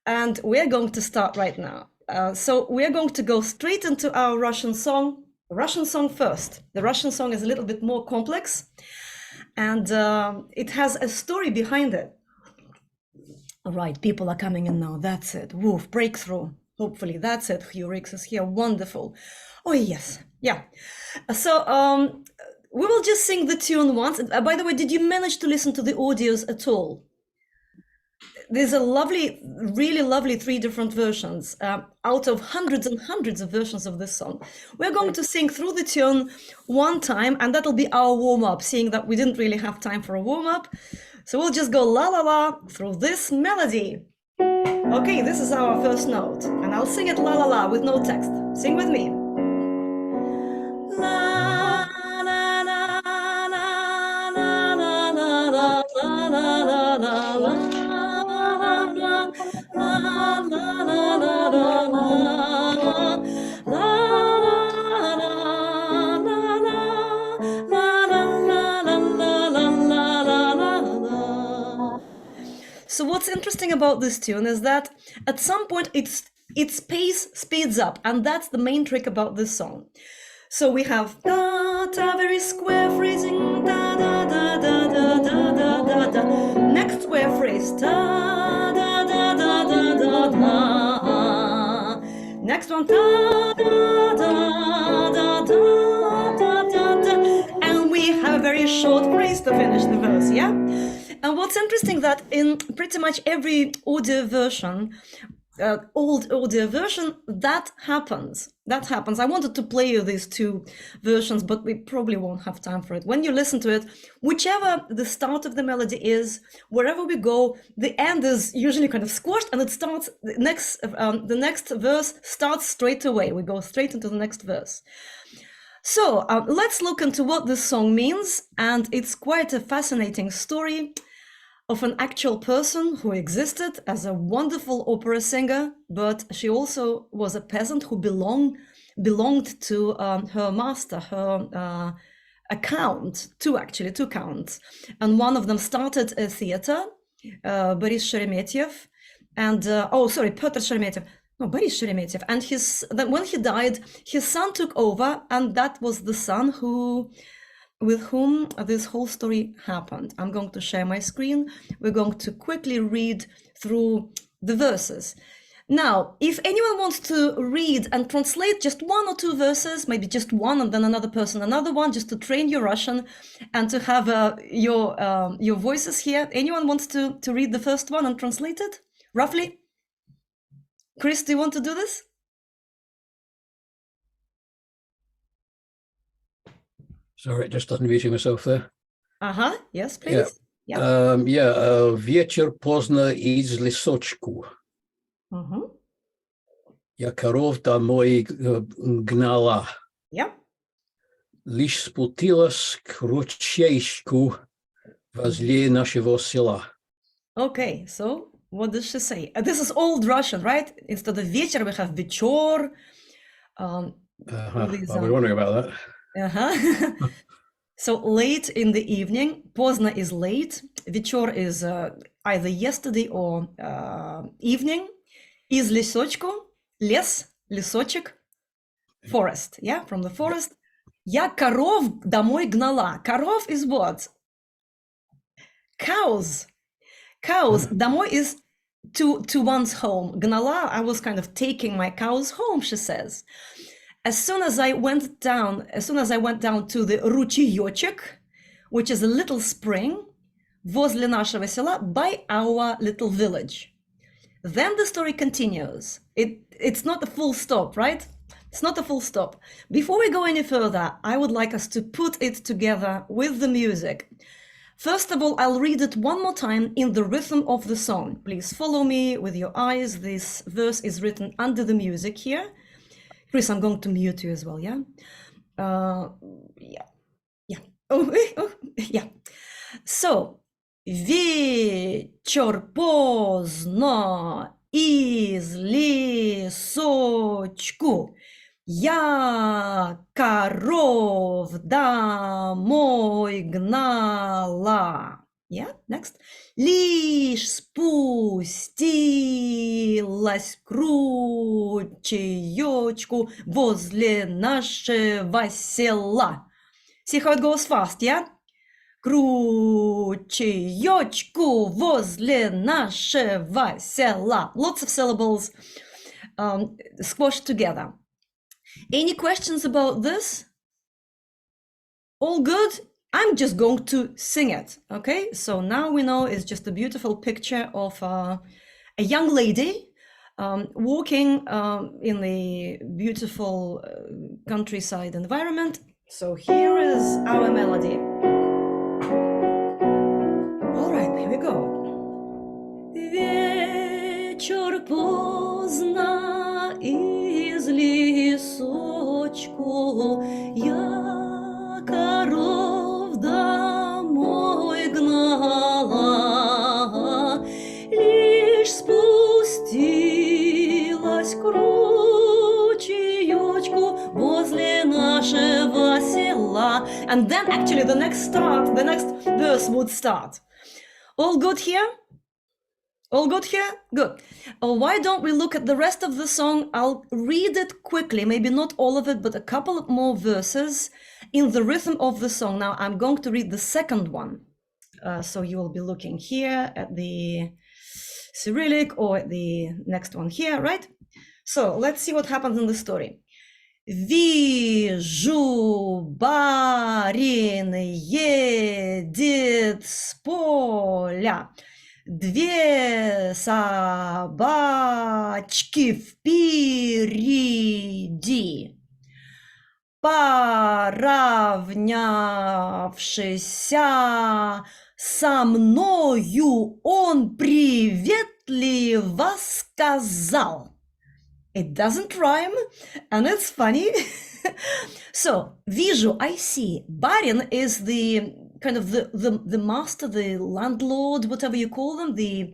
and we're going to start right now. So we're going to go straight into our Russian song. Russian song first. The Russian song is a little bit more complex, and it has a story behind it. All right, people are coming in now. That's it. Woof, breakthrough. Hopefully, that's it. Hugh Rix is here. Wonderful. Oh, yes. Yeah. So we will just sing the tune once. By the way, did you manage to listen to the audios at all? There's a lovely, really lovely 3 different versions out of hundreds and hundreds of versions of this song. We're going to sing through the tune one time, and that'll be our warm-up, seeing that we didn't really have time for a warm-up. So we'll just go la la la through this melody. Okay, this is our first note, and I'll sing it la la la with no text. Sing with me. La la la la la la la la la la la la. So what's interesting about this tune is that at some point its pace speeds up, and that's the main trick about this song. So we have da da, very square phrasing, da da da da da da da da da. Next square phrase, da da da da da da da. Next one, da da da da da da da da. And we have a very short phrase to finish the verse, yeah? And what's interesting that in pretty much every audio version, old audio version, that happens. I wanted to play you these 2 versions, but we probably won't have time for it. When you listen to it, whichever the start of the melody is, wherever we go, the end is usually kind of squashed, and it starts the next verse starts straight away. We go straight into the next verse. So let's look into what this song means, and it's quite a fascinating story of an actual person who existed as a wonderful opera singer, but she also was a peasant who belonged to her master, a count, two counts. And one of them started a theater, Boris Sheremetev, and Pyotr Sheremetev. No, Boris Sheremetev. And when he died, his son took over, and that was the son with whom this whole story happened. I'm going to share my screen. We're going to quickly read through the verses. Now, if anyone wants to read and translate just 1 or 2 verses, maybe just one and then another person, another one, just to train your Russian and to have your voices here. Anyone wants to read the first one and translate it, roughly? Chris, do you want to do this? Sorry, just unmuting myself there. Yes, please. Вечер, поздно, из лесочку. Я коров домой гнала. Yeah. Лишь спустилась к ручейку возле нашего села. Okay, so what does she say? This is old Russian, right? Instead of вечер, we have вечор. I was wondering about that. So late in the evening, поздно is late, вечор is either yesterday or evening, из лесочку, лес, лесочек, forest, yeah, from the forest. Я коров домой гнала. Коров is what? Cows. Домой is to one's home. Гнала, I was kind of taking my cows home, she says. As soon as I went down to the ручеёчек, which is a little spring, возле нашего села, by our little village. Then the story continues. It's not a full stop, right? It's not a full stop. Before we go any further, I would like us to put it together with the music. First of all, I'll read it one more time in the rhythm of the song. Please follow me with your eyes. This verse is written under the music here. Chris, I'm going to mute you as well, yeah? Yeah. So, вечер, поздно, из лесочку. Я коров домой гнала. Yeah, next. Лишь спустилась спустилась к ручеечку возле нашего села. See how it goes fast, yeah? К ручеечку возле нашего села. Lots of syllables squashed together. Any questions about this? All good? I'm just going to sing it, okay? So now we know it's just a beautiful picture of a young lady walking in the beautiful countryside environment. So here is our melody. All right, here we go. Вечор, поздно, из лесочку я коров домой гнала, лишь спустилась к ручеечку возле нашего села. And then actually the next verse would start. All good here? All good here? Good. Why don't we look at the rest of the song? I'll read it quickly, maybe not all of it, but a couple of more verses in the rhythm of the song. Now I'm going to read the second one. So you will be looking here at the Cyrillic or at the next one here, right? So let's see what happens in the story. Вижу, барин едет с поля, две собачки впереди. Поравнявшись со мною, он приветливо сказал. It doesn't rhyme, and it's funny. So, вижу, I see. Барин is the kind of the master, the landlord, whatever you call them, the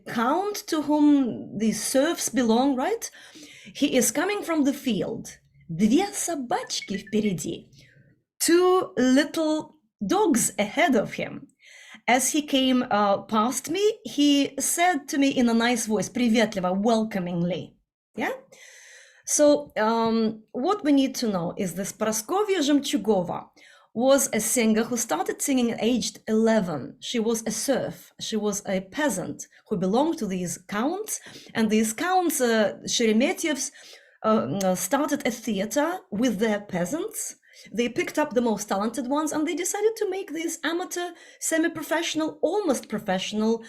count to whom the serfs belong, right? He is coming from the field. Две собачки впереди. Two little dogs ahead of him. As he came past me, he said to me in a nice voice, приветливо, welcomingly. Yeah? So what we need to know is this Praskovia Zhemchugova was a singer who started singing at aged 11. She was a serf. She was a peasant who belonged to these counts. And these counts, Sheremetevs, started a theater with their peasants. They picked up the most talented ones and they decided to make these amateur, semi-professional, almost professional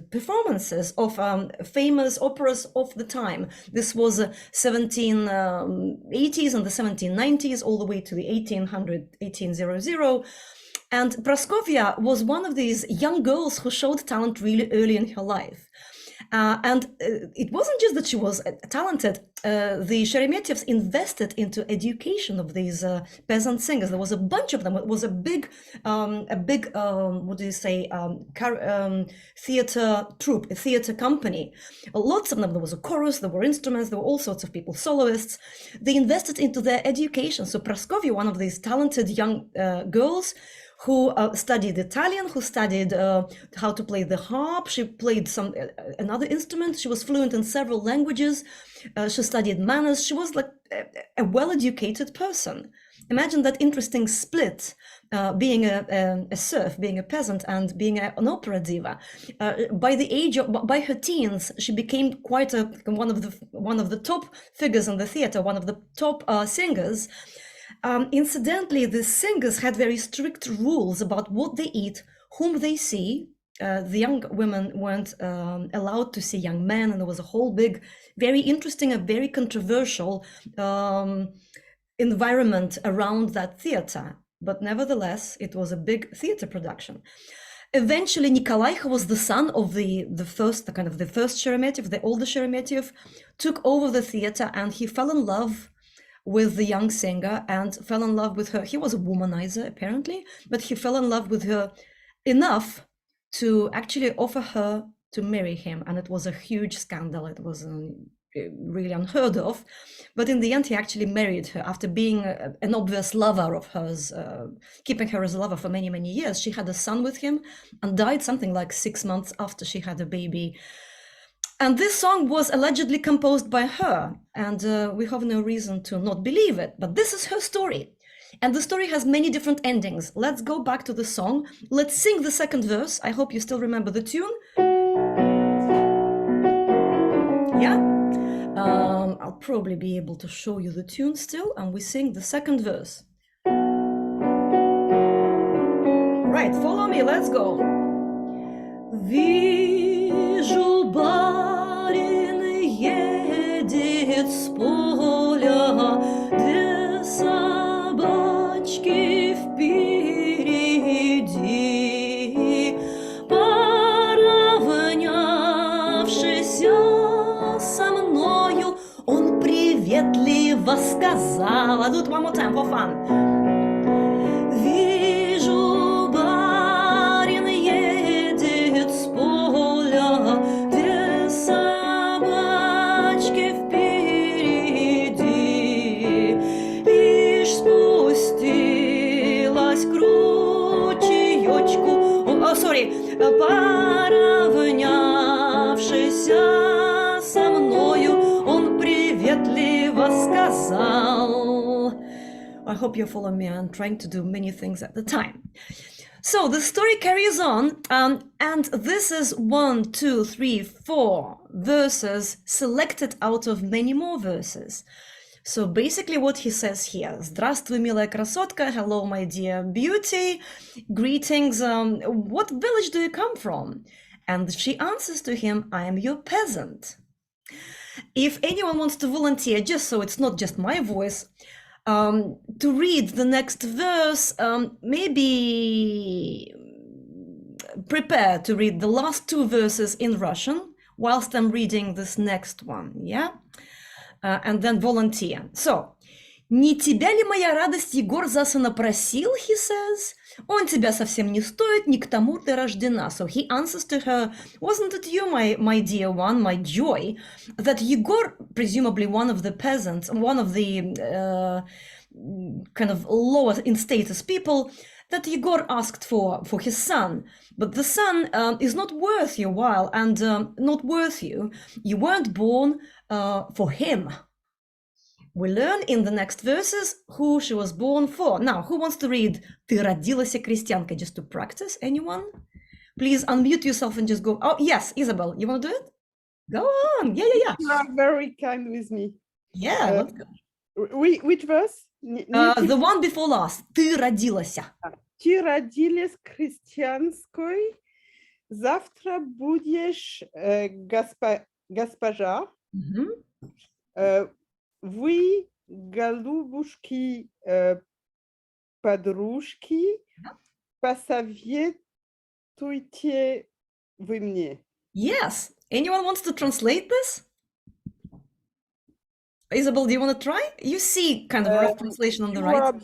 performances of famous operas of the time. This was 1780s and the 1790s all the way to the 1800. And Proskovia was one of these young girls who showed talent really early in her life. And it wasn't just that she was talented. The Sheremetevs invested into education of these peasant singers. There was a bunch of them. It was a big what do you say, theater troupe, a theater company. Lots of them. There was a chorus, there were instruments, there were all sorts of people, soloists. They invested into their education. So Proskovia, one of these talented young girls, who studied Italian, who studied how to play the harp. She played another instrument. She was fluent in several languages. She studied manners. She was like a well-educated person. Imagine that interesting split, being a serf, being a peasant, and being an opera diva. By her teens, she became quite one of the top figures in the theater, one of the top singers. Incidentally, the singers had very strict rules about what they eat, whom they see. The young women weren't allowed to see young men, and there was a whole big, very interesting and very controversial environment around that theater. But nevertheless, it was a big theater production. Eventually, Nikolai, who was the son of the first Sheremetev, the older Sheremetev, took over the theater, and he fell in love with the young singer and fell in love with her. He was a womanizer, apparently, but he fell in love with her enough to actually offer her to marry him. And it was a huge scandal. It was really unheard of. But in the end, he actually married her after being an obvious lover of hers, keeping her as a lover for many, many years. She had a son with him and died something like 6 months after she had a baby And this song was allegedly composed by her, and we have no reason to not believe it, but this is her story. And the story has many different endings. Let's go back to the song. Let's sing the second verse. I hope you still remember the tune. Yeah? I'll probably be able to show you the tune still, and we sing the second verse. Right, follow me, let's go. Вижу, барин едет с поля, две собачки впереди, поравнявшись со мною, он приветливо сказал. I do it one more time for fun. Вижу, барин едет с поля, две собачки впереди, лишь спустилась к ручеечку, поравнявшись со мною, он приветливо сказал. I hope you follow me. I'm trying to do many things at the time. So the story carries on, and this is 1, 2, 3, 4 verses selected out of many more verses. So basically what he says here: Здравствуй, милая красотка, hello, my dear beauty, greetings, what village do you come from? And she answers to him, I am your peasant. If anyone wants to volunteer, just so it's not just my voice, to read the next verse, maybe prepare to read the last 2 verses in Russian whilst I'm reading this next one, yeah? And then volunteer. So, не тебя ли моя радость Егор за сына просил, he says? Он тебя совсем не стоит, не к тому ты рождена. So he answers to her, wasn't it you, my dear one, my joy, that Yegor, presumably one of the peasants, one of the kind of lower in status people, that Yegor asked for his son. But the son is not worth your while and not worth you. You weren't born for him. We learn in the next verses who she was born for. Now, who wants to read «Ты родилась крестьянкой» just to practice? Anyone? Please unmute yourself and just go. Oh, yes, Isabel, you want to do it? Go on. Yeah. You are very kind with me. Yeah, let's go. Which verse? The one before last. «Ты родилась». Ты родилась крестьянской, завтра будешь госпожа. Вы, голубушки, подружки, посоветуйте вы мне. Yes. Anyone wants to translate this? Isabel, do you want to try? You see kind of a rough translation on the right.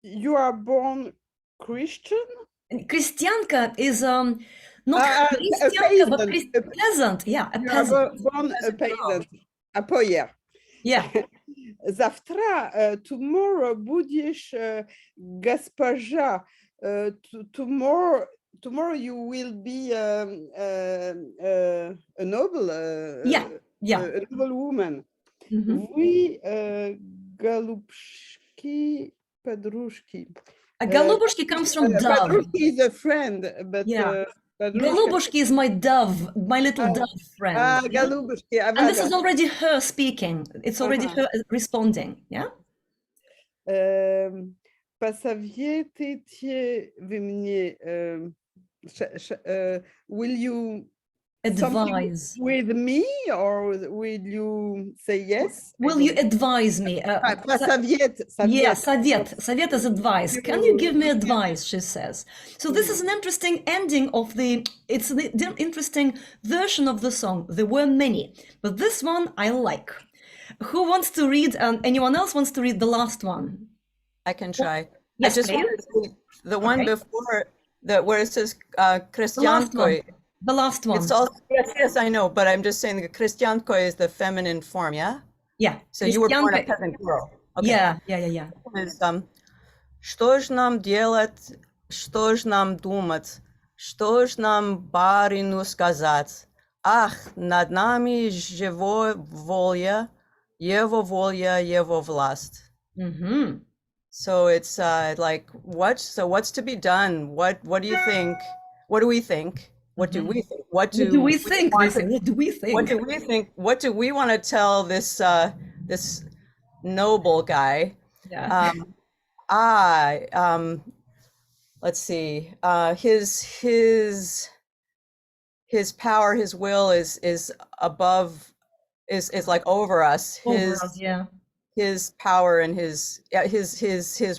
You are born Christian? Крестьянка is not крестьянка, but peasant. Yeah, a peasant. You are born a peasant. A poyer. Yeah. Завтра, tomorrow будешь госпожа. Tomorrow you will be a noble, a noble woman. Вы голубушки, подружки. Голубушки comes from dove. Подружки is a friend, but Голубушки is my dove, my little dove friend. Голубушки. And this is already her speaking. It's already her responding. Yeah. Посоветуйте вы мне. Will you advise with me, or will you say yes? Will you advise me? Совет. Yeah, совет is advice. Can you give me advice, she says. So this is an interesting ending of it's an interesting version of the song. There were many, but this one I like. Who wants to read, anyone else wants to read the last one? I can try. Yes, I just wanted to read the one before, where it says Kristyankoy. The last one. It's also, yes, I know, but I'm just saying the Kristyankoy is the feminine form, yeah? Yeah. So you were born a peasant girl. Okay. Yeah. It's, что ж нам делать, что ж нам думать, что ж нам барину сказать? Ах, над нами его воля, его власть. Mm-hmm. So it's like what? So what's to be done? What do you think? What do we think? What do we think? What do we think? They say, what do we think? What do we think? What do we want to tell this this noble guy? Yeah. Let's see. His power, his will is above, is like over us. Over us, yeah. His power and his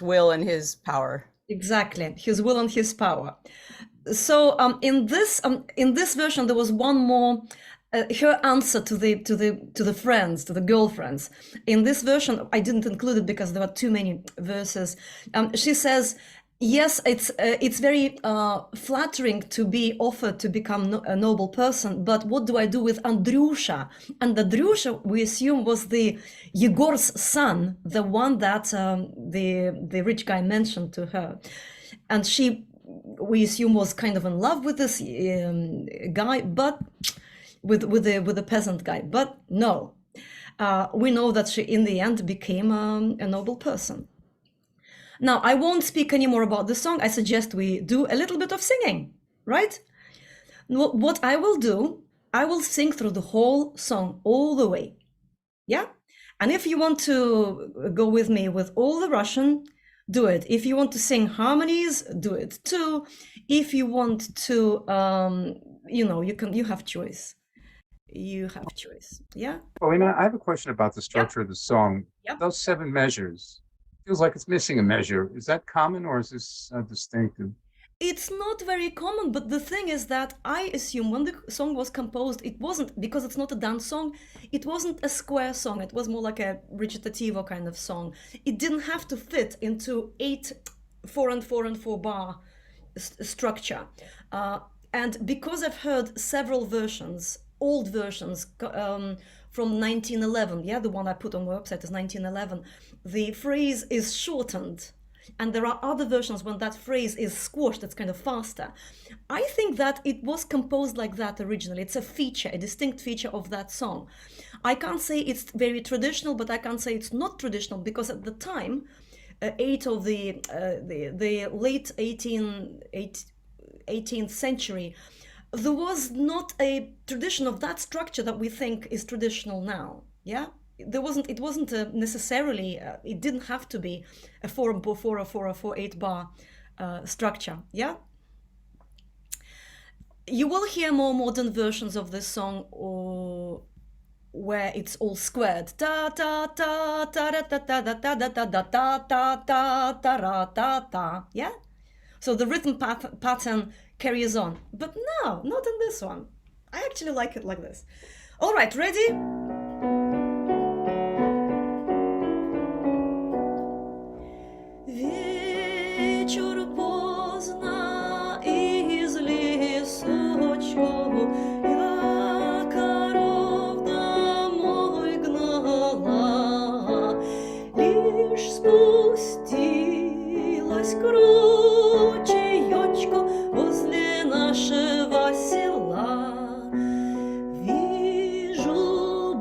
will and his power. Exactly, his will and his power. So in this version, there was one more. Her answer to the friends, to the girlfriends. In this version, I didn't include it because there were too many verses. She says, yes, it's very flattering to be offered to become a noble person, but what do I do with Andryusha? And Andryusha, we assume, was the Yegor's son, the one that the rich guy mentioned to her. And she, we assume, was kind of in love with this guy, but with the peasant guy. But no, we know that she in the end became a noble person. Now, I won't speak anymore about the song. I suggest we do a little bit of singing, right? What I will do, I will sing through the whole song all the way. Yeah? And if you want to go with me with all the Russian, do it. If you want to sing harmonies, do it too. If you want to, you have choice. You have choice. Yeah? Polina, I have a question about the structure of the song. Yep. Those 7 measures, feels like it's missing a measure. Is that common or is this distinctive? It's not very common, but the thing is that I assume when the song was composed, it wasn't, because it's not a dance song, it wasn't a square song. It was more like a recitativo kind of song. It didn't have to fit into 8 4 and 4 and 4 bar structure. And because I've heard several versions, old versions from 1911, yeah, the one I put on the website is 1911, the phrase is shortened. And there are other versions when that phrase is squashed, it's kind of faster. I think that it was composed like that originally. It's a feature, a distinct feature of that song. I can't say it's very traditional, but I can't say it's not traditional, because at the time, 8 of the late 18th century, there was not a tradition of that structure that we think is traditional now. Yeah, it wasn't necessarily. It didn't have to be a 4/4 or 4/4 8 bar structure. Yeah. You will hear more modern versions of this song, or where it's all squared. Ta ta ta ta ta ta ta ta ta ta ta ta ta ta ta ta. Yeah. So the rhythm pattern carries on, but no, not in this one. I actually like it like this. All right, ready? Вечор поздно из лесочку я коров домой гнала, лишь спустилась к ручеёчку возле нашего села. Вижу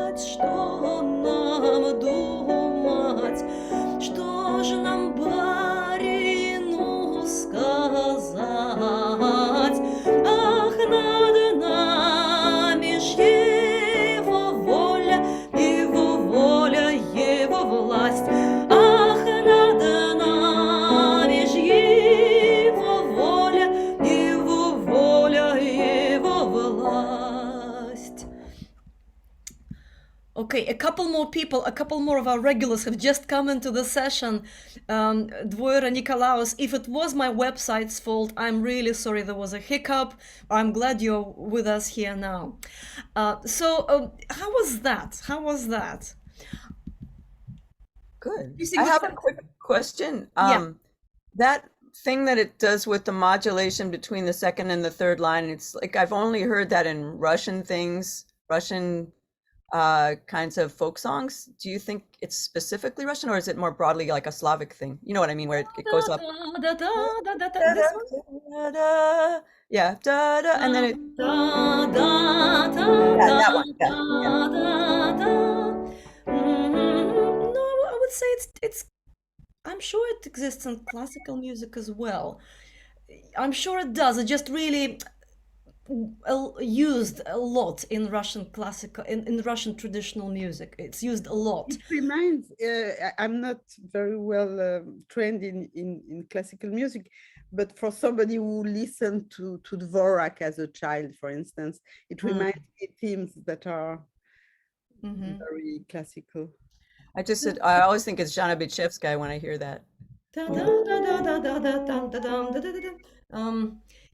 думать, что нам думать, что же нам барину сказать? Ах, над нами ж его воля, его воля, его власть. Ах, над нами ж его воля, его воля, его власть. Okay, a couple more of our regulars have just come into the session. Dvoira Nikolaos, if it was my website's fault, I'm really sorry there was a hiccup. I'm glad you're with us here now. So how was that? How was that? Good. You see I what have a that- quick question. Yeah. That thing that it does with the modulation between the second and the third line, it's like I've only heard that in Russian things, Russian kinds of folk songs. Do you think it's specifically Russian, or is it more broadly like a Slavic thing? You know what I mean, where it goes up. Da, da, da, da, da, this one? Da, da, yeah, da, da, and then it. Da, da, da, Yeah, that da, one, yeah, yeah. da, da. No, I would say it's. I'm sure it exists in classical music as well. I'm sure it does. It just really used a lot in Russian classical, in Russian traditional music. It's used a lot. It reminds, I'm not very well trained in classical music, but for somebody who listened to Dvorak as a child, for instance, it reminds me themes that are very classical. I always think it's Zhana Bichevskaya when I hear that.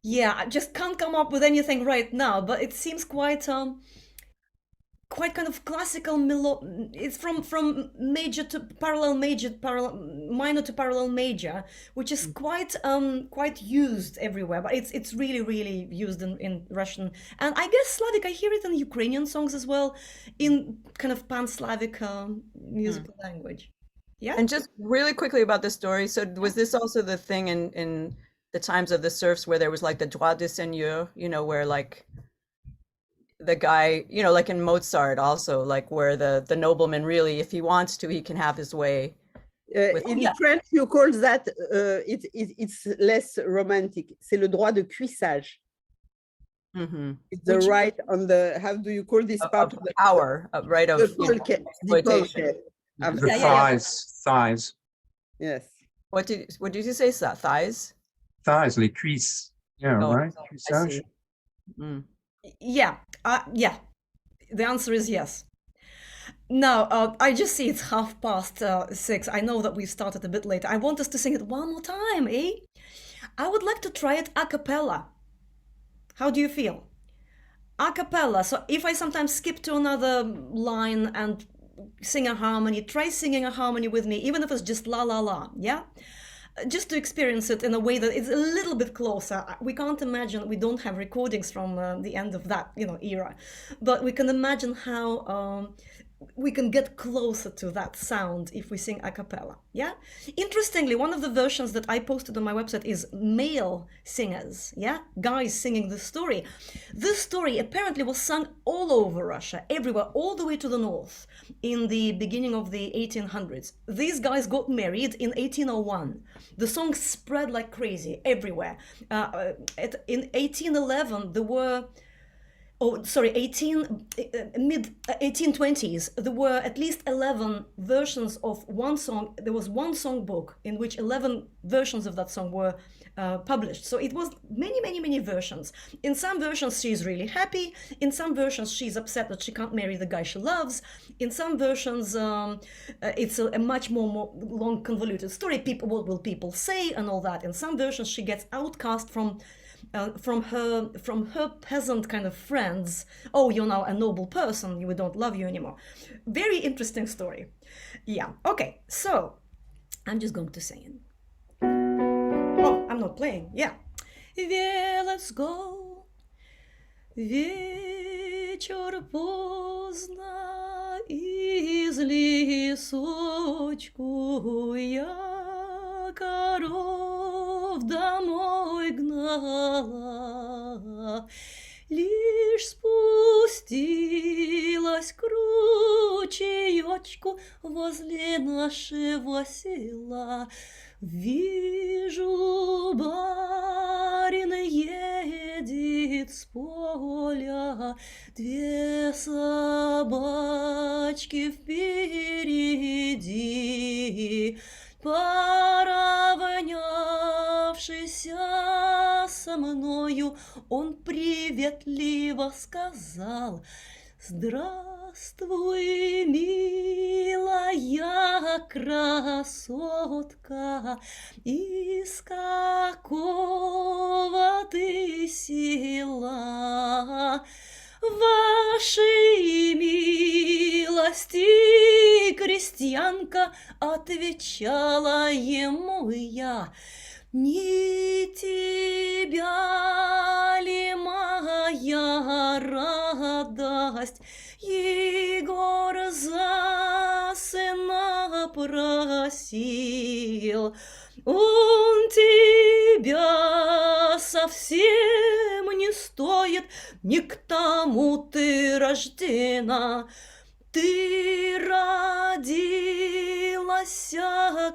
Yeah, I just can't come up with anything right now, but it seems quite kind of classical it's from major to parallel major, minor to parallel major, which is quite used everywhere, but it's really used in Russian, and I guess Slavic. I hear it in Ukrainian songs as well, in kind of pan-Slavic musical language. Yeah. And just really quickly about the story. So was this also the thing in the times of the serfs where there was like the droit de seigneur, where like the guy, like in Mozart also, like where the nobleman really, if he wants to, he can have his way. In French, you call that, it's less romantic. C'est le droit de cuissage. It's the right on the, how do you call this part of the power, right, of exploitation. The thighs. Yes. What did you say? Thighs? Thighs, les cuisses. Yeah, right? Cuissage. Yeah. The answer is yes. Now, I just see it's 6:30. I know that we started a bit later. I want us to sing it one more time, eh? I would like to try it a cappella. How do you feel? A cappella. So if I sometimes skip to another line and sing a harmony, try singing a harmony with me, even if it's just la la la, yeah? Just to experience it in a way that it's a little bit closer. We can't imagine, we don't have recordings from the end of that, era, but we can imagine how we can get closer to that sound if we sing a cappella, yeah? Interestingly, one of the versions that I posted on my website is male singers, yeah? Guys singing the story. This story apparently was sung all over Russia, everywhere, all the way to the north in the beginning of the 1800s. These guys got married in 1801. The song spread like crazy everywhere. In 1811, there were mid-1820s, there were at least 11 versions of one song. There was one songbook in which 11 versions of that song were published. So it was many versions. In some versions, she's really happy. In some versions, she's upset that she can't marry the guy she loves. In some versions, it's a much more long, convoluted story. What will people say and all that. In some versions, she gets outcast from her peasant kind of friends. Oh, you're now a noble person, we don't love you anymore. Very interesting story. Yeah, okay, so I'm just going to sing it. Oh, I'm not playing, yeah. Let's go. Вечор, поздно, из лесочку я коров домой гнала, лишь спустилась круг ручеечку возле нашего села. Вижу, барин едет с поля, две собачки впереди. Поравнявшись со мною, он приветливо сказал: «Здравствуй, милая красотка, из какого ты села? Вашей милости, крестьянка, отвечала ему я, не тебя ли моя радость Егор за сына просил? Он тебя совсем не стоит, не к тому ты рождена. Ты родилась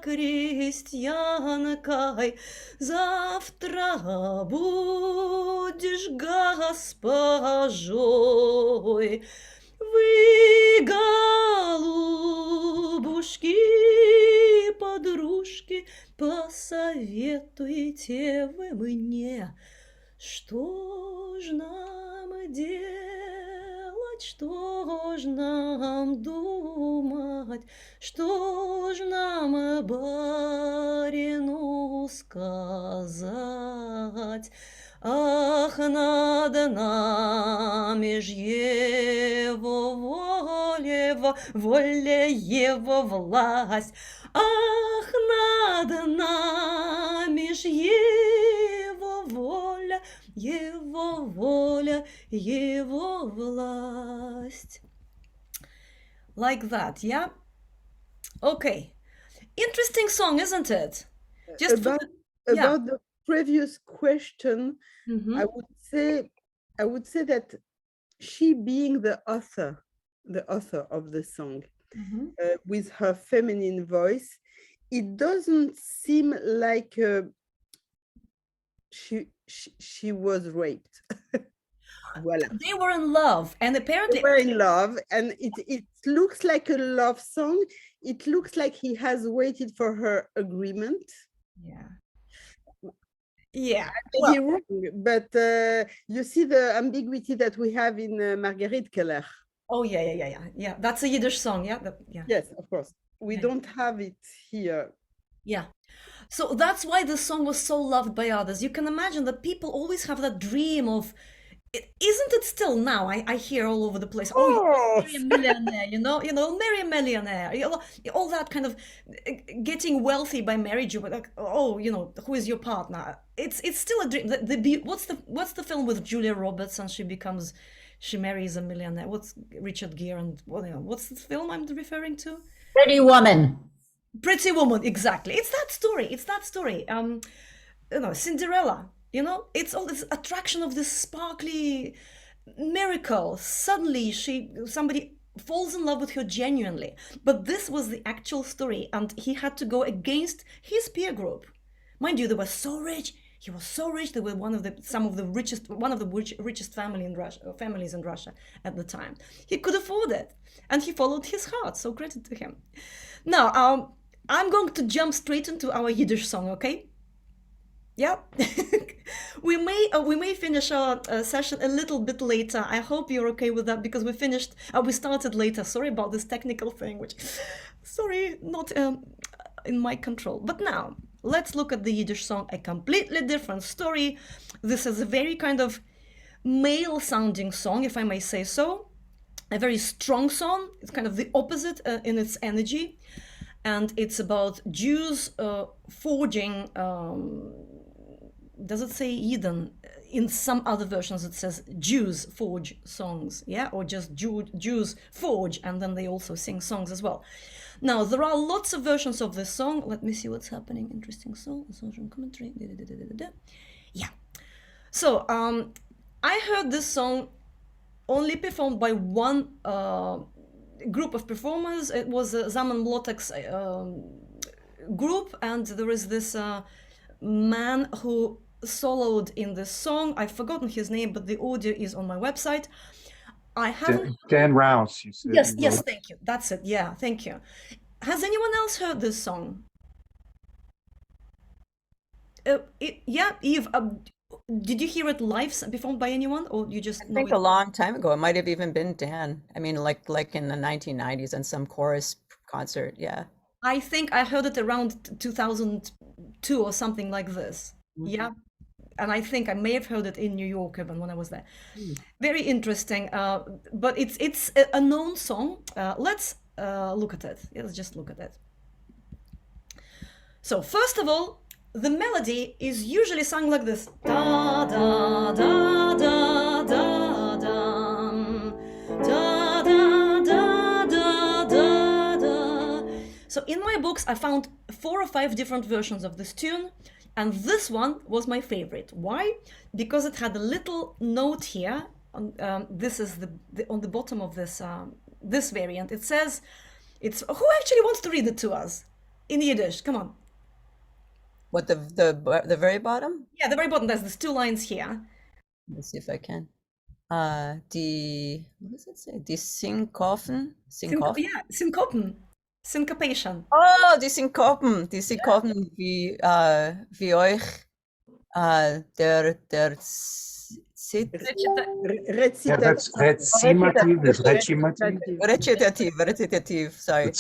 крестьянкой, завтра будешь госпожой. Вы, голубушки, подружки, посоветуйте вы мне, что ж нам делать, что ж нам думать, что ж нам барину сказать? Ах, над нами ж его воля его власть. Ах, над нами ж его воля, его власть. Like that, yeah? Okay. Interesting song, isn't it? Just about the previous question, I would say that she being the author of the song, with her feminine voice, it doesn't seem like she was raped. Voilà. They were in love, and apparently they were in love, and it looks like a love song. It looks like he has waited for her agreement. Yeah. Well, wrong, but you see the ambiguity that we have in Marguerite Keller. Oh yeah. That's a Yiddish song, yeah. Yes, of course. We don't have it here. Yeah. So that's why the song was so loved by others. You can imagine that people always have that dream of, isn't it still now? I hear all over the place. Oh, marry a millionaire, marry a millionaire. All that kind of getting wealthy by marriage. Like, who is your partner? It's still a dream. What's the film with Julia Roberts and she marries a millionaire? What's Richard Gere and what's the film I'm referring to? Pretty Woman. Pretty Woman, exactly. It's that story. Cinderella. It's all this attraction of this sparkly miracle. Suddenly somebody falls in love with her genuinely. But this was the actual story, and he had to go against his peer group. Mind you, they were so rich. He was so rich. They were one of the richest families in Russia at the time. He could afford it, and he followed his heart. So credit to him. Now, I'm going to jump straight into our Yiddish song, okay? Yeah. we may finish our session a little bit later. I hope you're okay with that, because we started later. Sorry about this technical thing, not in my control. But now, let's look at the Yiddish song, a completely different story. This is a very kind of male-sounding song, if I may say so. A very strong song. It's kind of the opposite in its energy. And it's about Jews forging, does it say Eden? In some other versions it says Jews forge songs, yeah? Or just Jews forge, and then they also sing songs as well. Now, there are lots of versions of this song. Let me see what's happening. Interesting song, social commentary. Yeah. So, I heard this song only performed by one group of performers. It was Zaman Mlotek's group, and there is this man who soloed in this song. I've forgotten his name, but the audio is on my website. I haven't. Dan Rouse, you said. Yes, yes, thank you. That's it. Yeah, thank you. Has anyone else heard this song? Yeah, Eve. Did you hear it live performed by anyone, or you just I know think it? a long time ago. It might have even been Dan. I mean, like in the 1990s and some chorus concert. Yeah. I think I heard it around 2002 or something like this. Yeah. And I think I may have heard it in New York even when I was there. Very interesting. But it's a known song. Let's look at it. Let's just look at it. So first of all, the melody is usually sung like this. Da da da da da da da da da da da da. So in my books, I found 4 or 5 different versions of this tune, and this one was my favorite. Why? Because it had a little note here. This is on the bottom of this this variant. It says, "It's who actually wants to read it to us in Yiddish? Come on." What, the very bottom? Yeah, the very bottom. There's these 2 lines here. Let's see if I can. What does it say? Die Synkopen? Synkopen? Yeah, syncopen. Syncopation. Oh, die Synkopen. Die Synkopen, wie euch der Rezitativ, sorry.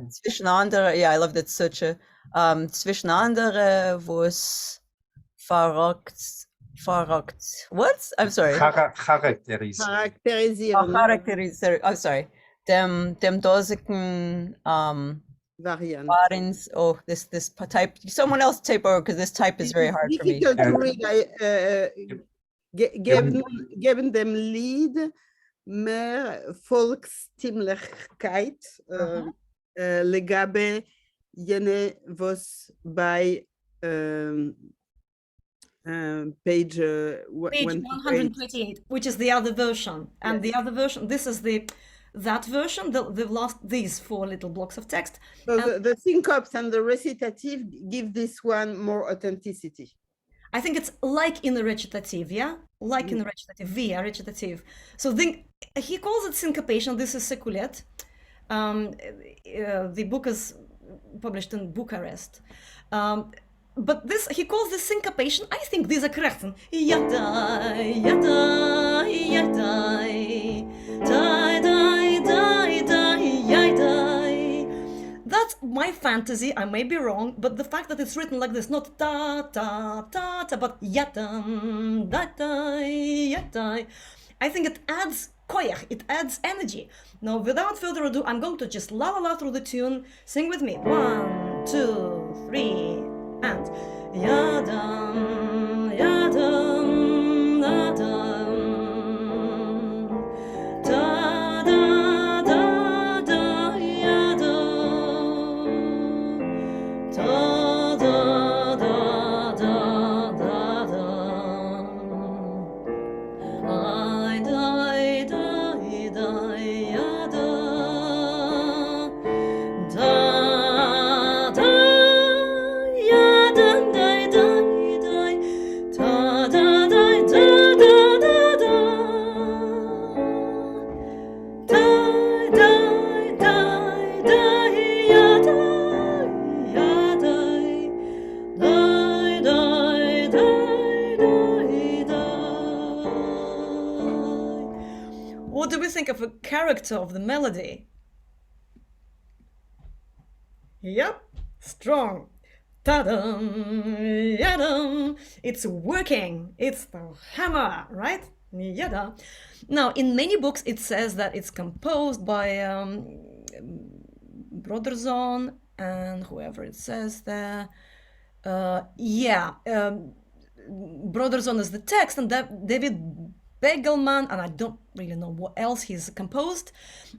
Zwischen andere, yeah, I love that such a zwischen andere was verrückt. What? I'm sorry. Charakterisieren. I'm sorry. Dem dosigen Variant. Varins. Oh, this type. Someone else type over, because this type is very hard for me. Difficult to read. Geben dem Lied mehr Volksstimmlichkeit legabe jene was bei page 128, which is the other version, and the other version. This is that version. The last, these 4 little blocks of text. So the syncopes and the recitative give this one more authenticity. I think it's like in the recitative, yeah? Like in the recitative, via recitative. So he calls it syncopation. This is Sekulet. The book is published in Bucharest. But this, he calls this syncopation. I think these are correct. Yadai, yadai, yadai, dai, dai, dai, dai, yadai. That's my fantasy. I may be wrong, but the fact that it's written like this, not ta ta ta ta, but yadam, da dai, yadai, I think it adds koyach, it adds energy. Now, without further ado, I'm going to just la la la through the tune. Sing with me. 1, 2, 3, and yadam, yadam, yadam, da da da da, yadam, da da da da da da. I die die die yada da da yada die die die da da die da da da da die die die die yada yada die die die die. What do we think of a character of the melody? Yep, strong. Ta-dum, yadam. It's working. It's the hammer, right? Yada. Now, in many books, it says that it's composed by Broderzon and whoever it says there. Broderzon is the text, and David Begelman, and I don't really know what else he's composed.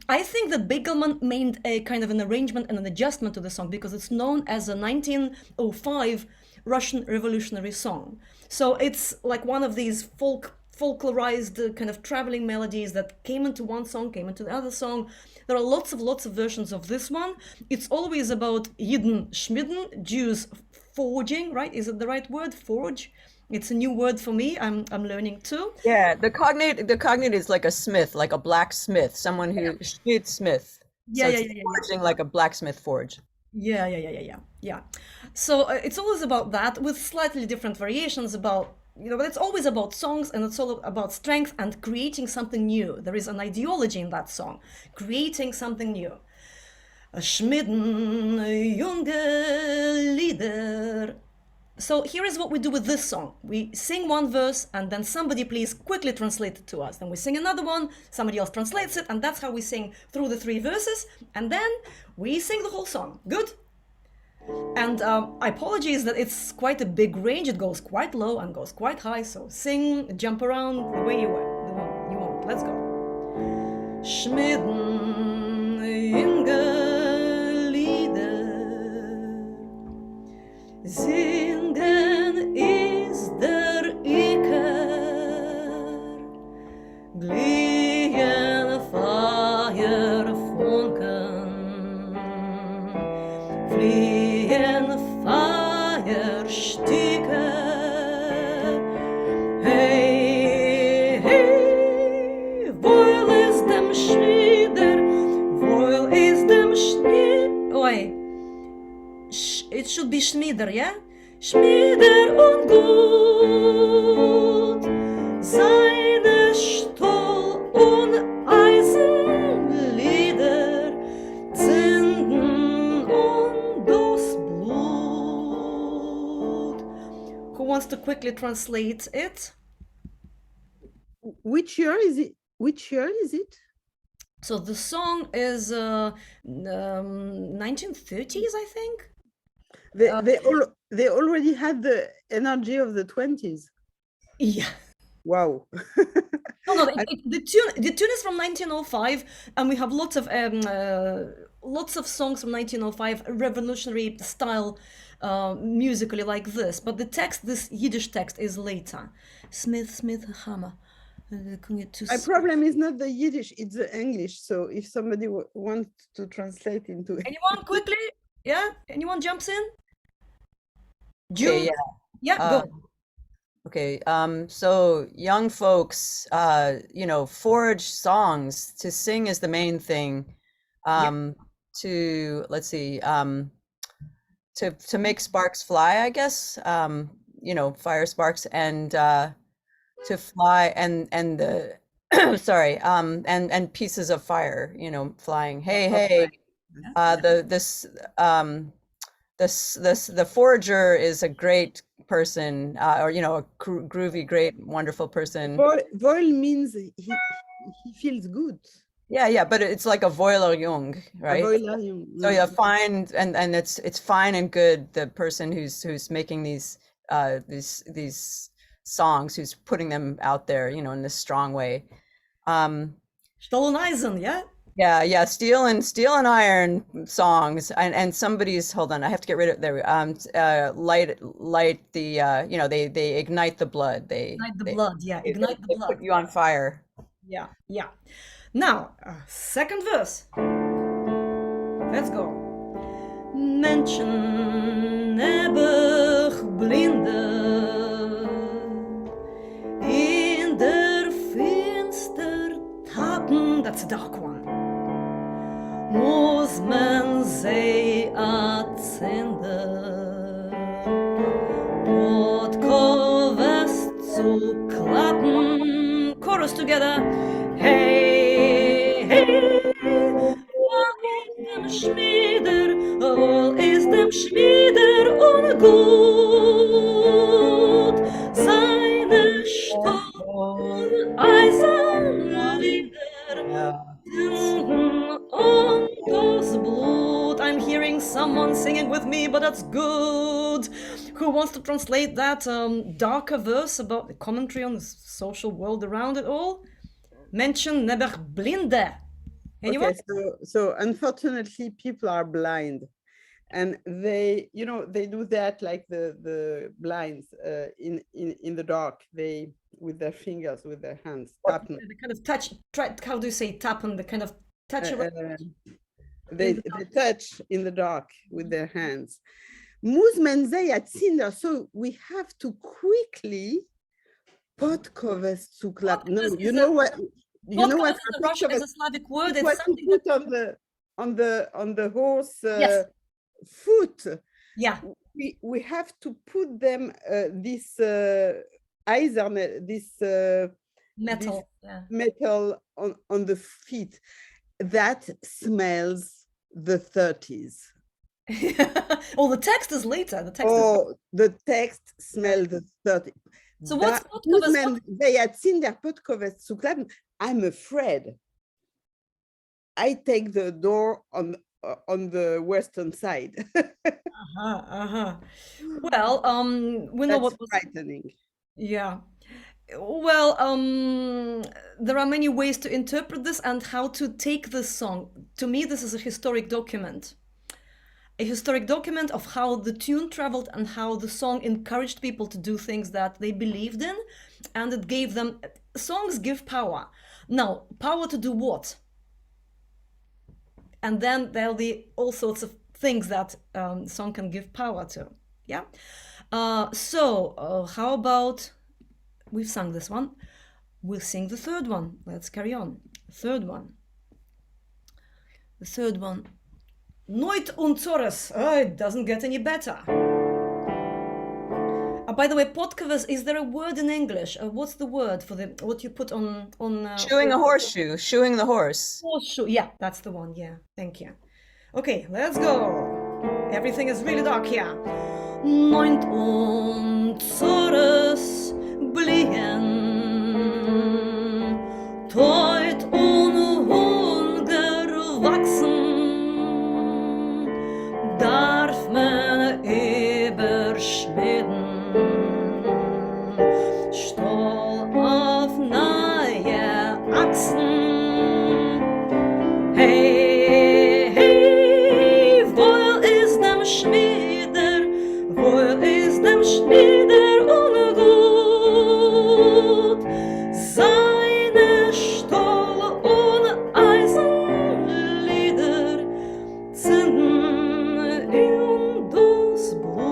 I think that Begelman made a kind of an arrangement and an adjustment to the song because it's known as a 1905 Russian revolutionary song. So it's like one of these folk folklorized kind of traveling melodies that came into one song, came into the other song. There are lots of versions of this one. It's always about Yidden Schmidden, Jews forging, right? Is it the right word? Forge? It's a new word for me. I'm learning too. Yeah, the cognate is like a smith, like a blacksmith, someone who Schmied smith. Yeah, So yeah, it's yeah, forging like a blacksmith forge. Yeah. So it's always about that with slightly different variations about, but it's always about songs, and it's all about strength and creating something new. There is an ideology in that song, creating something new. Schmidden junge Lieder. So here is what we do with this song. We sing one verse, and then somebody please quickly translate it to us. Then we sing another one, somebody else translates it, and that's how we sing through the 3 verses. And then we sing the whole song. Good? And I apologize that it's quite a big range. It goes quite low and goes quite high. So sing, jump around the way you want. Let's go. Schmidden junge Lieder. Singen is der Iker, glühen Feuerfunken, fliehen Feuerstücke. Hey, hey, wohl ist dem Schmieder, wohl ist dem Schmieder. Oi. It should be Schmieder, yeah? Schmieder und gut, seine Stoll und Eisenlieder zünden und das Blut. Who wants to quickly translate it? Which year is it? So the song is 1930s, I think. They already had the energy of the 20s. Yeah. Wow. No, the tune is from 1905, and we have lots of songs from 1905, revolutionary style, musically like this. But the text, this Yiddish text, is later. Smith, hammer. My problem is not the Yiddish; it's the English. So if somebody wants to translate into anyone quickly, yeah, anyone jumps in. Okay, go. Okay, so young folks, forge songs. To sing is the main thing. To let's see, to make sparks fly, I guess. Fire sparks, and to fly, and the sorry, and pieces of fire, flying. Hey, the forager is a great person, or a groovy, great, wonderful person. Voil means he feels good. Yeah, but it's like a Voilerjung, right? So you find, and it's fine and good, the person who's making these songs, who's putting them out there, in this strong way. Stolleneisen, yeah. Yeah, steel and iron songs, and somebody's, hold on, I have to get rid of there. Light the they ignite the blood. Ignite the blood. Put you on fire. Yeah. Now, second verse. Let's go. Menschen nebach blinde in der finster Tappen. That's a dark one. Muss man sie erzählen, Podkovas zu klappen. Chorus together. Hey, wohl ist dem Schmieder ungut, seine Stoll und Eisenlieder und das Blut. I'm hearing someone singing with me, but that's good. Who wants to translate that darker verse about the commentary on the social world around it all? Menschen nebach blinde. Anyone? Okay, so unfortunately people are blind, and they do that like the blinds in the dark. They with their fingers, with their hands. The kind of touch, how do you say tap on the kind of touch? They touch in the dark with their hands. Movement they at Cinder, so we have to quickly podkovest zuklappen. No, you know what? You know what? Russian is a Slavic word. It's what something you put on the horse Yes. foot. Yeah. We have to put them this iron, this Metal. metal on the feet. That smells the 30s. Oh, the text is later. The text smells the 30s. So what's podkovest? They had seen their podkovest zuklappen. I'm afraid. I take the door on the western side. Well, we know what was frightening. Yeah. Well, there are many ways to interpret this and how to take this song. To me, this is a historic document. A historic document of how the tune traveled and how the song encouraged people to do things that they believed in, and it gave them. Songs give power. Now, power to do what? And then there'll be all sorts of things that song can give power to. Yeah. So how about we've sung this one? We'll sing the third one. Let's carry on. Third one. The third one. Noit und Zores. Oh, it doesn't get any better. By the way, podkovest, is there a word in English? What's the word for what you put on shoeing a horseshoe, shoeing the horse. Horseshoe. Yeah, that's the one. Yeah, thank you. Okay, let's go. Everything is really dark here. Noit und Zores bliehen. Teut und Hunger wachsen. Darf man überschmieden. Stoll auf neue Achsen. Hey, hey, wohl ist dem Schmieder, wohl ist dem Schmieder ungut. Seine Stoll und Eisenlieder zünden in das Blut.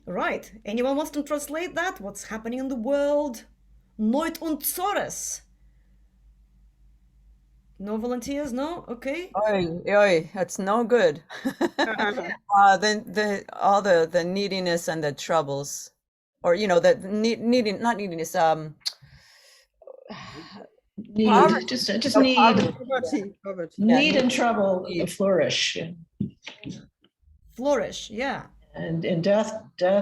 Right, anyone wants to translate that? What's happening in the world? Noit und Zores. No volunteers? No? Okay. Oi, that's no good. All the neediness and the troubles, or the needing, not neediness. Need, Poverty. just need, Poverty. need and trouble flourish, Flourish, yeah. and death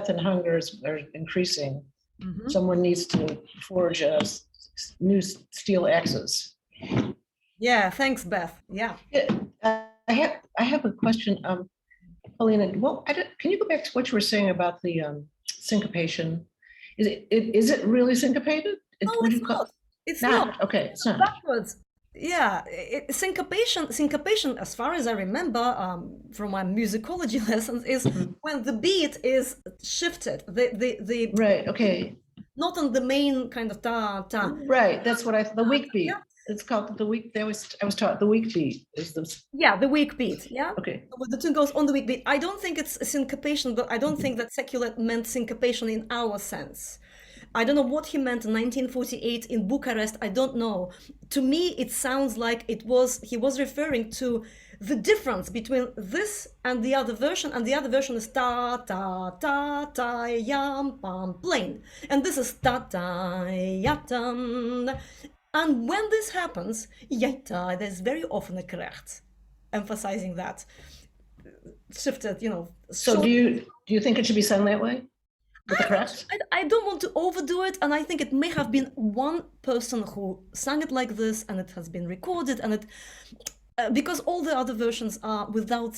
and hunger are increasing. Mhm. Someone needs to forge new steel axes. Yeah, thanks, Beth. Yeah. I have a question, Polina. Well, can you go back to what you were saying about the syncopation? Is it really syncopated? No, What do it's you call not. It's not? not. Okay, it's not. Backwards. Yeah, syncopation, as far as I remember from my musicology lessons, is when the beat is shifted. The Right. Okay. not on the main kind of ta ta. Right. That's what the weak beat. It's called the weak. I was taught the weak beat is the. Yeah, the weak beat. Yeah. Okay. When the tune goes on the weak beat. I don't think it's syncopation, but I don't think that secular meant syncopation in our sense. I don't know what he meant in 1948 in Bucharest. I don't know. To me, it sounds like he was referring to the difference between this and the other version, and the other version is ta ta ta ta yam pam plain, and this is ta ta yatam. And when this happens, yata, there's very often a gerecht, emphasizing that shifted. So do you think it should be sung that way? With the correct? I don't want to overdo it, and I think it may have been one person who sang it like this, and it has been recorded, and it because all the other versions are without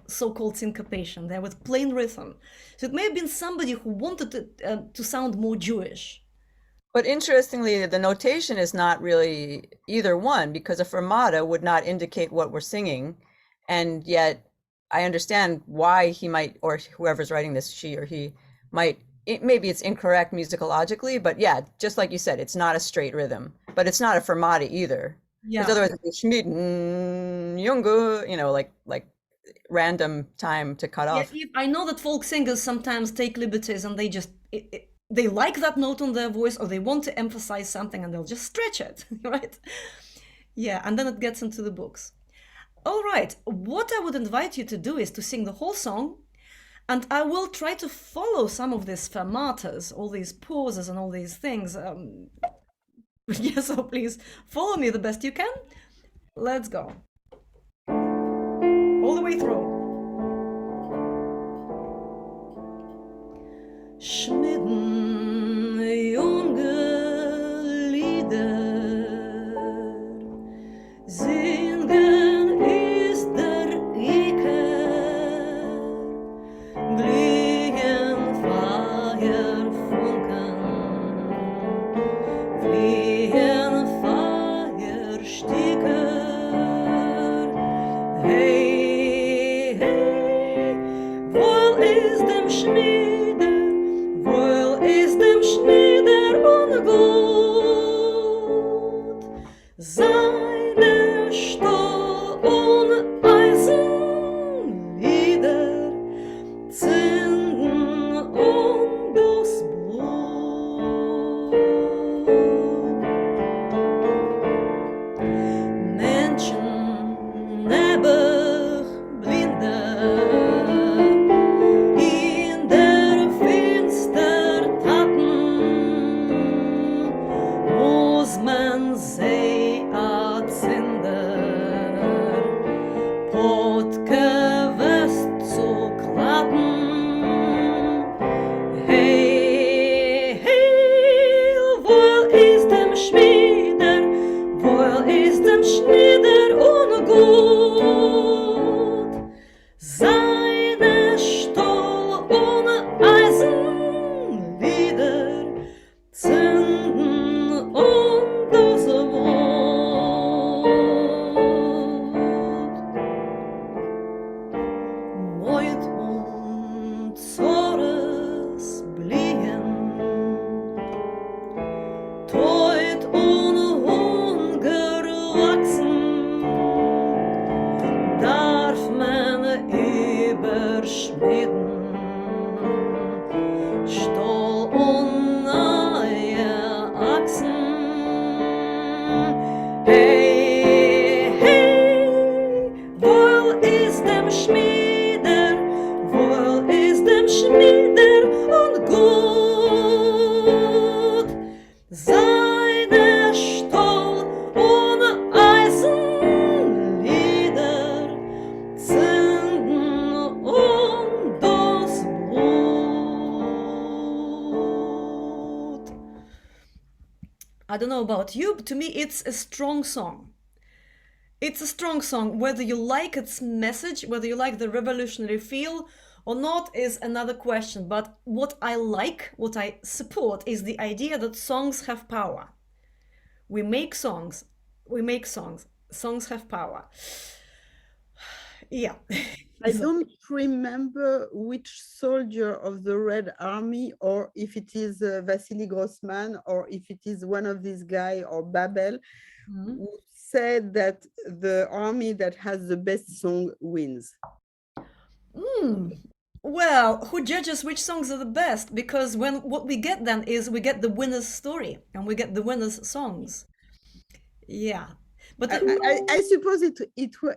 so-called syncopation. They're with plain rhythm, so it may have been somebody who wanted to sound more Jewish. But interestingly, the notation is not really either one, because a fermata would not indicate what we're singing, and yet I understand why he might, or whoever's writing this, she or he, might maybe it's incorrect musicologically, but yeah, just like you said, it's not a straight rhythm, but it's not a fermata either. Yeah. Because otherwise, it's Schmidt, Junge, you know, like random time to cut off. I know that folk singers sometimes take liberties and they just they like that note on their voice, or they want to emphasize something and they'll just stretch it, right? Yeah, and then it gets into the books. All right, what I would invite you to do is to sing the whole song, and I will try to follow some of these fermatas, all these pauses and all these things. Yeah, so please follow me the best you can. Let's go. All the way through. Schmitten junge Lieder, singen ist der Iker, glühen Feuerfunken, fliehen Feuersticker. Hey, hey, wohl ist dem Schmieder, wohl ist dem Schmieder ungut. Seine Stahl- und Eisenlieder zünden um das Blut. Menschen nebach blinde, in der Finster tappen, muss man sie erzünden, Potgewest zu klappen. Hey, hey, wohl ist dem Schmieder, wohl ist dem Schmieder ungut. Seine Stahl- und Eisenlieder zünden um das Wort. Neut und Zores bliehen, Teut und Hunger wachsen, darf man überschmieden, Stahl und neue Achsen. Hey, hey, wohl ist dem Schmieder, wohl ist dem Schmieder ungut. Seine Stahl- und Eisenlieder zünden um das Blut. I don't know about you, but to me it's a strong song. It's a strong song. Whether you like its message, whether you like the revolutionary feel or not is another question. But what I like, what I support is the idea that songs have power. We make songs. Songs have power. Yeah. I don't remember which soldier of the Red Army, or if it is Vasily Grossman, or if it is one of these guys, or Babel, who said that the army that has the best song wins. Well, who judges which songs are the best? Because what we get then is we get the winner's story and we get the winner's songs. Yeah. But I suppose it was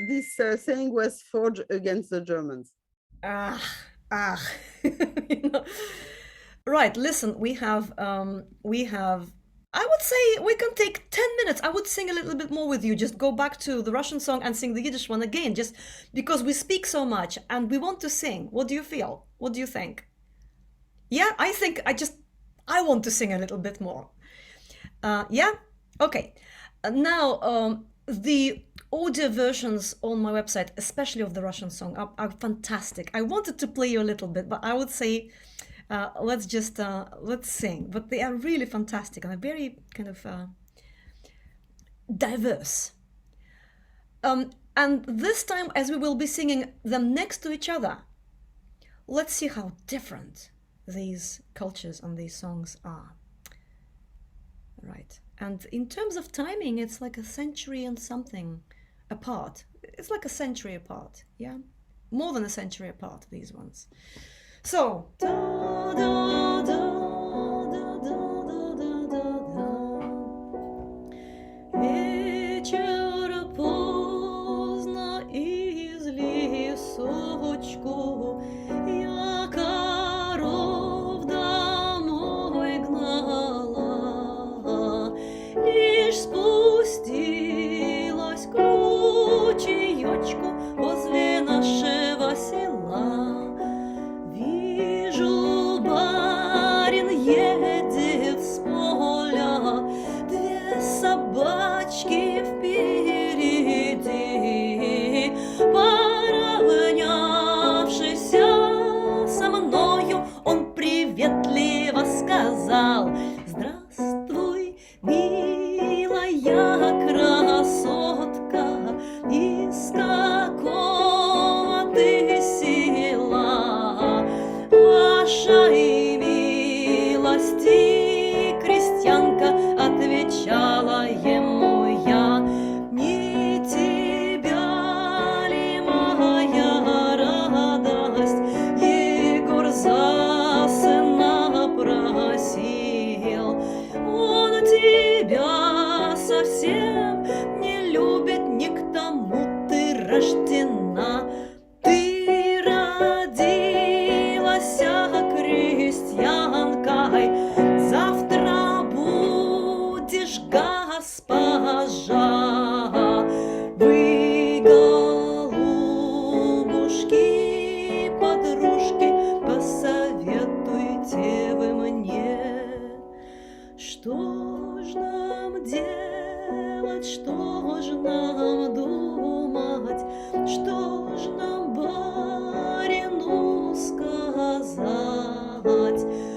this saying was forged against the Germans. You know. Right. Listen, we have. I would say we can take 10 minutes. I would sing a little bit more with you. Just go back to the Russian song and sing the Yiddish one again, just because we speak so much and we want to sing. What do you feel? What do you think? Yeah, I think I want to sing a little bit more. Yeah? Okay. Now, the audio versions on my website, especially of the Russian song, are fantastic. I wanted to play you a little bit, but I would say let's sing. But they are really fantastic and are very kind of diverse. And this time, as we will be singing them next to each other, let's see how different these cultures and these songs are. Right. And in terms of timing, it's like a century and something apart. It's like a century apart, yeah? More than a century apart, these ones. So, da, da, da, da, da, da, da, da. Вечор, поздно из лесочку я коров домой гнала, лишь спустилась к ручеечку возле нашего села. Вижу, барин едет с поля, две собачки впереди. Поравнявшись со мною, он приветливо сказал: здравствуй, милая красотка, из какого ты села? Вашей милости, крестьянка, отвечала ему я. Не тебя ли, моя радость, Егор за сына просил? Он тебя совсем не любит, не к тому ты рождена. Ты родилась крестьянкой, завтра будешь госпожа. Вы, голубушки, подружки, посоветуйте вы мне, что ж нам делать, что ж нам думать, что ж нам барину сказать?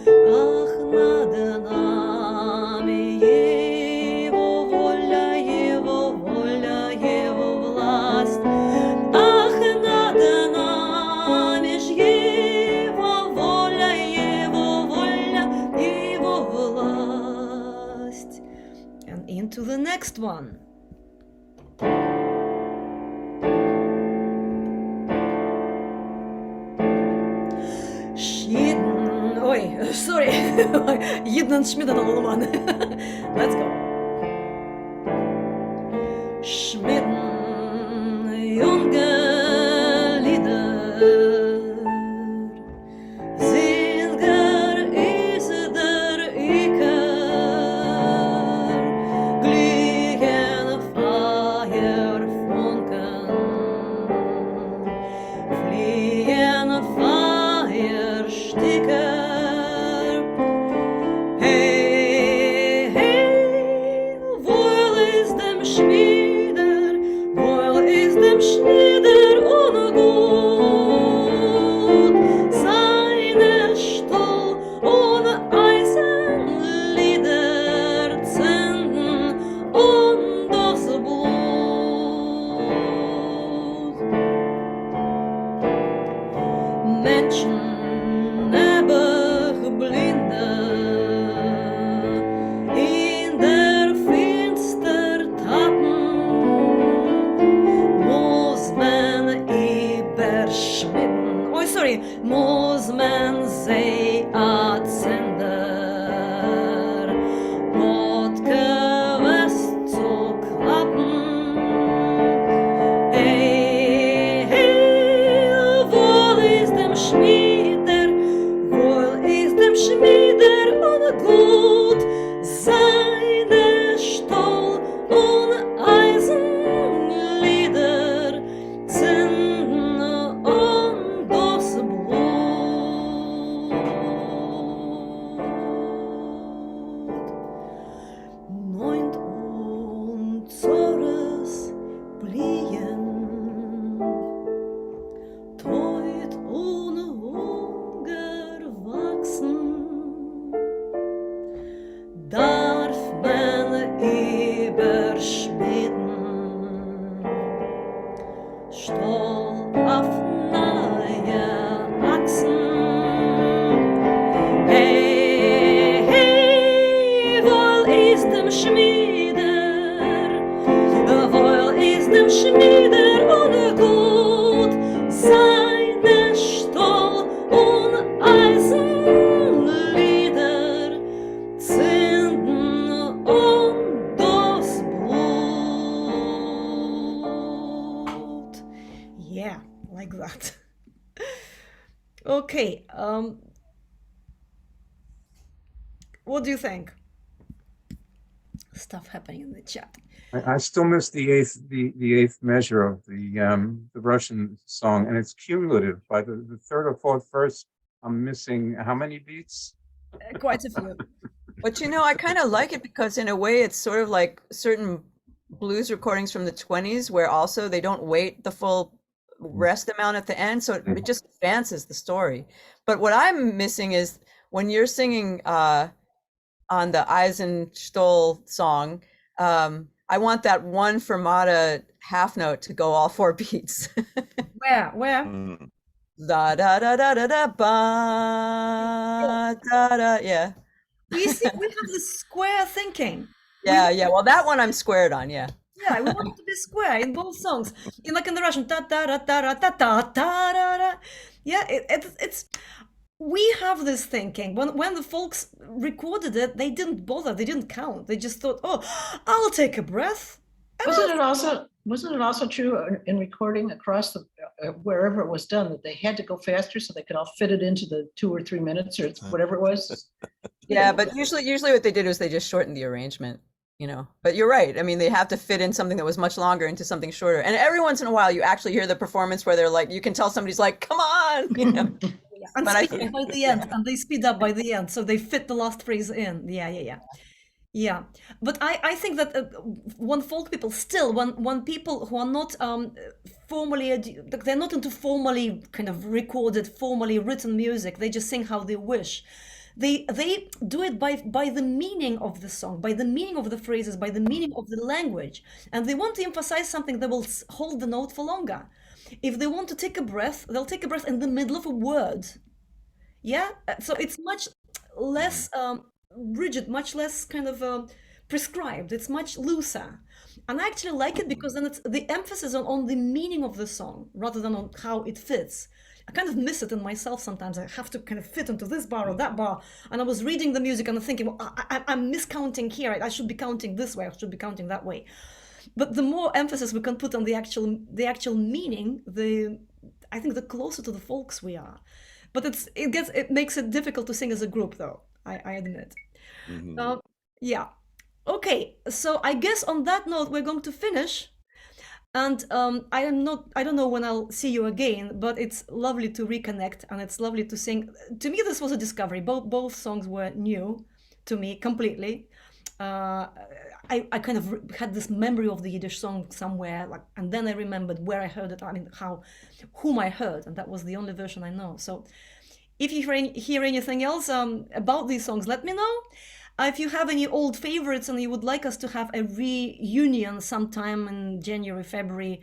Ах, над нами его воля, его воля, его власть. Ах, над нами ж его воля, его воля, его власть. And into the next one. Sorry, Yidden Schmidden allemaal. Let's go. Schmidden, junge Lieder, Singer is der Iker, Gliehen Feierfunken, Fliehen Feiersticker. Schnieder ohne Gut, seine Stuhl ohne Eisen, Lieder zünden und das Blut. Menschen nebach blinde, in der Finster tappen, muss man Schmieder ohne Gut, seine Stahl und Eisenlieder zünden und das Blut. Yeah, like that. Okay, what do you think? Stuff happening in the chat. I still miss the eighth measure of the Russian song, and it's cumulative. By the third or fourth verse, I'm missing how many beats? Quite a few. But you know, I kind of like it because in a way it's sort of like certain blues recordings from the 20s where also they don't wait the full rest amount at the end, so it just advances the story. But what I'm missing is when you're singing on the Eisenstahl song, I want that one fermata half note to go all 4 beats. Where? Da da da da da da ba da da. Yeah. We see we have the square thinking. Yeah. Well, that one I'm squared on. Yeah. Yeah, we want it to be square in both songs. In like in the Russian ta ta ra ta ra ta ta ta ra ra. Yeah, it's we have this thinking. When the folks recorded it, they didn't bother. They didn't count. They just thought, "Oh, I'll take a breath." Wasn't it also true in recording across the wherever it was done that they had to go faster so they could all fit it into the 2 or 3 minutes or whatever it was? Yeah, but usually what they did was they just shortened the arrangement, you know. But you're right. I mean, they have to fit in something that was much longer into something shorter. And every once in a while, you actually hear the performance where they're like, you can tell somebody's like, "Come on," you know. And But speed up by the end, and they speed up by the end, so they fit the last phrase in. Yeah. But I think that when folk people still, when people who are not formally, they're not into formally kind of recorded, formally written music, they just sing how they wish. They do it by the meaning of the song, by the meaning of the phrases, by the meaning of the language. And they want to emphasize something that will hold the note for longer. If they want to take a breath, they'll take a breath in the middle of a word. Yeah, so it's much less rigid, much less kind of prescribed. It's much looser. And I actually like it because then it's the emphasis on the meaning of the song rather than on how it fits. I kind of miss it in myself sometimes. I have to kind of fit into this bar or that bar. And I was reading the music and I'm thinking, well, I'm miscounting here. I should be counting this way. I should be counting that way. But the more emphasis we can put on the actual meaning, I think the closer to the folks we are. But it makes it difficult to sing as a group, though. I admit. Yeah. Okay. So I guess on that note, we're going to finish. And I don't know when I'll see you again, but it's lovely to reconnect and it's lovely to sing. To me, this was a discovery. Both songs were new to me completely. I kind of had this memory of the Yiddish song somewhere, and then I remembered where I heard it. I mean, whom I heard, and that was the only version I know. So, if you hear anything else about these songs, let me know. If you have any old favorites and you would like us to have a reunion sometime in January, February,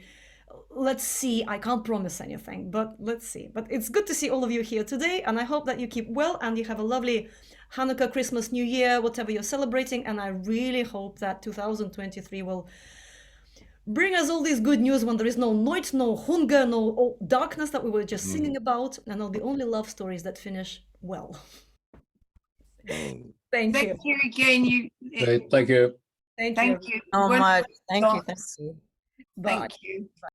let's see. I can't promise anything, but let's see. But it's good to see all of you here today, and I hope that you keep well and you have a lovely Hanukkah, Christmas, New Year, whatever you're celebrating. And I really hope that 2023 will bring us all this good news when there is no night, no hunger, no darkness that we were just singing about, and all the only love stories that finish well. Thank you. Thank you again. Thank you. Thank you so much. Thank you. Bye. Thank you.